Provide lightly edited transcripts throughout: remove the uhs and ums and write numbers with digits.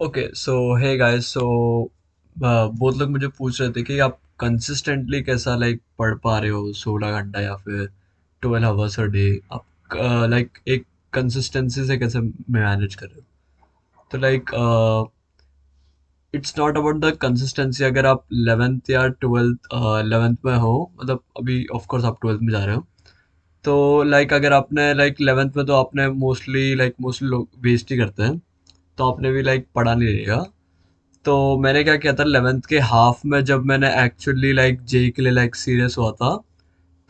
Okay so hey guys so बहुत लोग मुझे पूछ रहे थे कि आप कंसिस्टेंटली कैसा लाइक पढ़ पा रहे हो 16 घंटा या फिर 12 आवर्स अ डे। आप लाइक एक कंसिस्टेंसी से कैसे मैनेज कर रहे हो। तो like it's not about the consistency. अगर आप 11th या 11th में हो, मतलब अभी ऑफ कोर्स आप 12th में जा रहे हो, तो लाइक अगर आपने लाइक 11th में, तो आपने मोस्टली लोग वेस्ट ही करते हैं, तो आपने भी लाइक पढ़ा नहीं रहेगा। तो मैंने क्या किया था 11th के हाफ में, जब मैंने एक्चुअली लाइक जेई के लिए लाइक सीरियस हुआ था,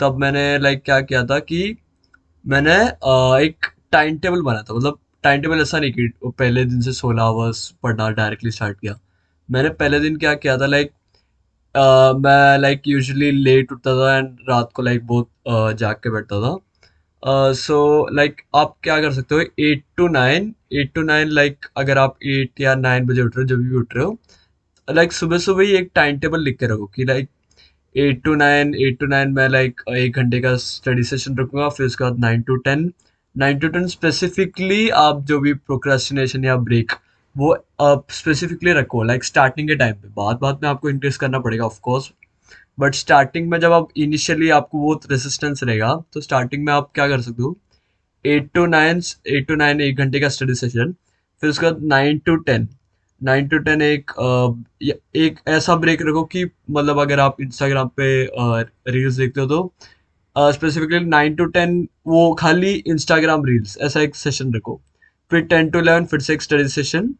तब मैंने लाइक क्या किया था कि मैंने एक टाइम टेबल बनाया था। मतलब टाइम टेबल ऐसा नहीं कि वो पहले दिन से 16 आवर्स पढ़ना डायरेक्टली स्टार्ट किया। मैंने पहले दिन क्या किया था लाइक मैं लाइक यूजुअली लेट उठता था एंड रात को लाइक बहुत जाग के बैठता था। सो लाइक आप क्या कर सकते हो, 8 to 9 लाइक अगर आप 8 या 9 बजे उठ रहे हो, जब भी उठ रहे हो, लाइक सुबह सुबह ही एक टाइम टेबल लिख के रखो कि लाइक 8 to 9 मैं लाइक 1 घंटे का स्टडी सेशन रखूंगा। फिर उसके बाद 9 to 10 स्पेसिफिकली आप जो भी प्रोक्रेस्टिनेशन या ब्रेक, वो आप स्पेसिफिकली रखो लाइक स्टार्टिंग के टाइम पे। बाद बाद में आपको इंक्रीज करना पड़ेगा ऑफ कोर्स, बट स्टार्टिंग में जब आप इनिशियली आपको बहुत रेसिस्टेंस रहेगा, तो स्टार्टिंग में आप क्या कर सकते हो, 8 to 9 1 घंटे का स्टडी सेशन। फिर उसके बाद 9 to 10 एक ऐसा ब्रेक रखो कि मतलब अगर आप इंस्टाग्राम पे रील्स देखते हो, तो स्पेसिफिकली 9 to 10 वो खाली इंस्टाग्राम रील्स ऐसा एक सेशन रखो। फिर 10 to 11 फिर से एक स्टडी सेशन।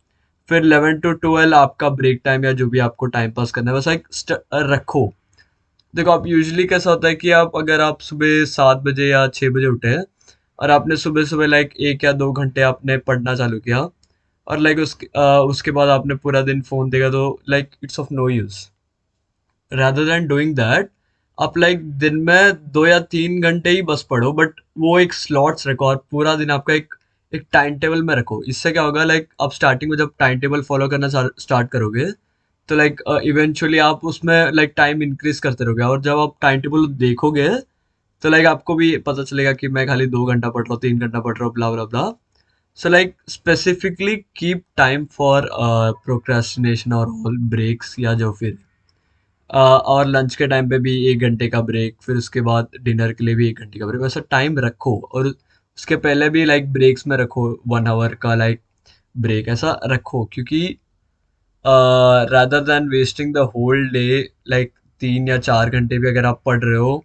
फिर 11 to 12 आपका ब्रेक टाइम या जो भी आपको टाइम पास करना है वैसा एक रखो। देखो आप यूजुअली कैसा होता है कि आप अगर आप सुबह 7 बजे या 6 बजे उठे हैं, और आपने सुबह सुबह लाइक 1 या 2 घंटे आपने पढ़ना चालू किया, और लाइक उसके बाद आपने पूरा दिन फोन देखा, तो like it's of no use. Rather than doing that, आप लाइक दिन में 2 या 3 घंटे ही बस पढ़ो, बट वो एक स्लॉट्स रखो और पूरा दिन आपका एक एक टाइम टेबल में रखो। इससे क्या होगा, लाइक आप स्टार्टिंग में जब टाइम टेबल फॉलो करना स्टार्ट करोगे, तो लाइक इवेंचुअली आप उसमें लाइक टाइम इंक्रीज करते रहोगे, और जब आप टाइम टेबल देखोगे, तो लाइक आपको भी पता चलेगा कि मैं खाली 2 घंटा पढ़ रहा हूँ, 3 घंटा पढ़ रहा हूँ, blah blah blah. So like specifically keep time for procrastination और ऑल ब्रेक्स, या जो फिर और लंच के टाइम पे भी 1 घंटे का ब्रेक, फिर उसके बाद डिनर के लिए भी 1 घंटे का ब्रेक, वैसा टाइम रखो। और उसके पहले भी लाइक ब्रेक्स में रखो 1 आवर का लाइक ब्रेक ऐसा रखो, क्योंकि rather than wasting the whole day, like 3 या 4 घंटे भी अगर आप पढ़ रहे हो,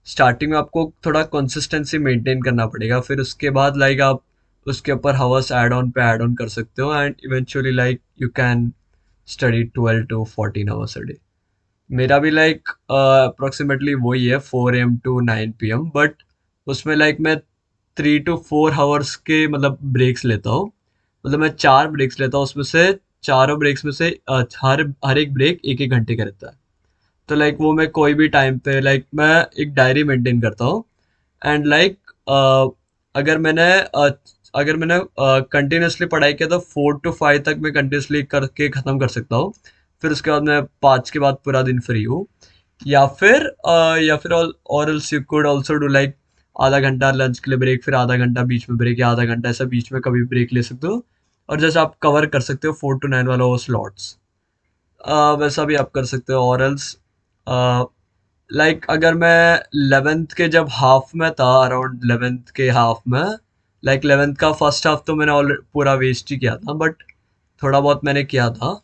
स्टार्टिंग में आपको थोड़ा कंसिस्टेंसी मेंटेन करना पड़ेगा। फिर उसके बाद लाइक आप उसके ऊपर हावर्स ऐड ऑन कर सकते हो, and eventually like you can study 12 to 14 hours a day. मेरा भी लाइक अप्रोक्सीमेटली वही है, 4 AM to 9 PM, बट उसमें लाइक मैं 3 to 4 आवर्स के मतलब ब्रेक्स लेता हूँ। मतलब मैं 4 ब्रेक्स लेता हूँ, उसमें से चारों ब्रेक्स में से हर हर एक ब्रेक 1 1 घंटे का रहता है। तो लाइक वो मैं कोई भी टाइम पे लाइक मैं एक डायरी मेंटेन करता हूँ। एंड लाइक अगर मैंने कंटिन्यूसली पढ़ाई किया, तो 4 to 5 तक मैं कंटिन्यूसली करके ख़त्म कर सकता हूँ। फिर उसके बाद मैं 5 के बाद पूरा दिन फ्री हूँ। या फिर और else you could also do like आधा घंटा लंच के लिए ब्रेक, फिर आधा घंटा बीच में ब्रेक, या आधा घंटा ऐसा बीच में कभी ब्रेक ले सकते हो। और जैसे आप कवर कर सकते हो 4 to 9 वाला वो स्लॉट्स, वैसा भी आप कर सकते हो। और एल्स लाइक अगर मैं 11th के जब हाफ में था, अराउंड 11th के हाफ में, लाइक 11th का फर्स्ट हाफ तो मैंने ऑलरेडी पूरा वेस्ट ही किया था, बट थोड़ा बहुत मैंने किया था।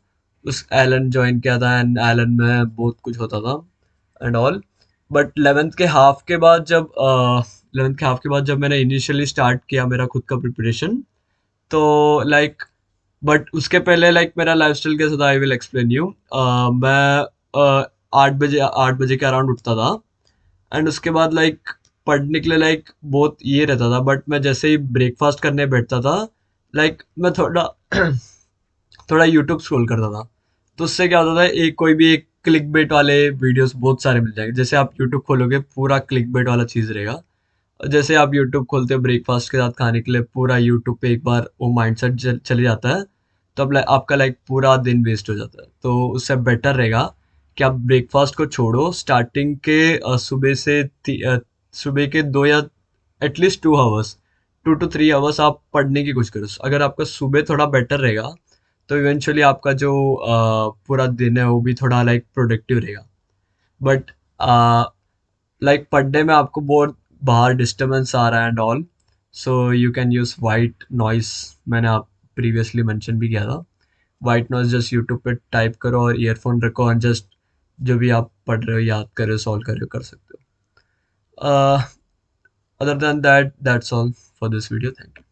उस एलन ज्वाइन किया था एंड एलन में बहुत कुछ होता था एंड ऑल। बट 11th के हाफ के बाद जब मैंने इनिशियली स्टार्ट किया मेरा खुद का प्रिपरेशन, तो लाइक बट उसके पहले लाइक मेरा लाइफस्टाइल कैसा था, आई विल एक्सप्लेन यू। मैं 8 बजे के अराउंड उठता था, एंड उसके बाद लाइक पढ़ने के लिए लाइक बहुत ये रहता था, बट मैं जैसे ही ब्रेकफास्ट करने बैठता था, लाइक मैं थोड़ा थोड़ा यूट्यूब स्क्रॉल करता था। तो उससे क्या होता था, एक कोई भी एक क्लिक बेट वाले वीडियोस बहुत सारे मिल जाएंगे। जैसे आप यूट्यूब खोलोगे पूरा क्लिक बेट वाला चीज़ रहेगा। और जैसे आप यूट्यूब खोलते हो ब्रेकफास्ट के साथ खाने के लिए, पूरा यूट्यूब पे एक बार वो माइंडसेट चले जाता है, तो अब आपका लाइक पूरा दिन वेस्ट हो जाता है। तो उससे बेटर रहेगा कि आप ब्रेकफास्ट को छोड़ो, स्टार्टिंग के सुबह के 2 या एटलीस्ट 2 आवर्स, 2 to 3 आवर्स आप पढ़ने की कोशिश करो। अगर आपका सुबह थोड़ा बेटर रहेगा, तो इवेंचुअली आपका जो पूरा दिन है वो भी थोड़ा लाइक प्रोडक्टिव रहेगा। बट लाइक पढ़ने में आपको बहुत बाहर डिस्टरबेंस आ रहा है and all, so you can use white noise. मैंने आप प्रीवियसली मेंशन भी किया था। वाइट नॉइस जस्ट यूट्यूब पे टाइप करो और ईयरफोन रखो और जस्ट जो भी आप पढ़ रहे हो, याद कर रहे हो, सॉल्व कर रहे हो, कर सकते हो। Other than that, that's all for this video. Thank you.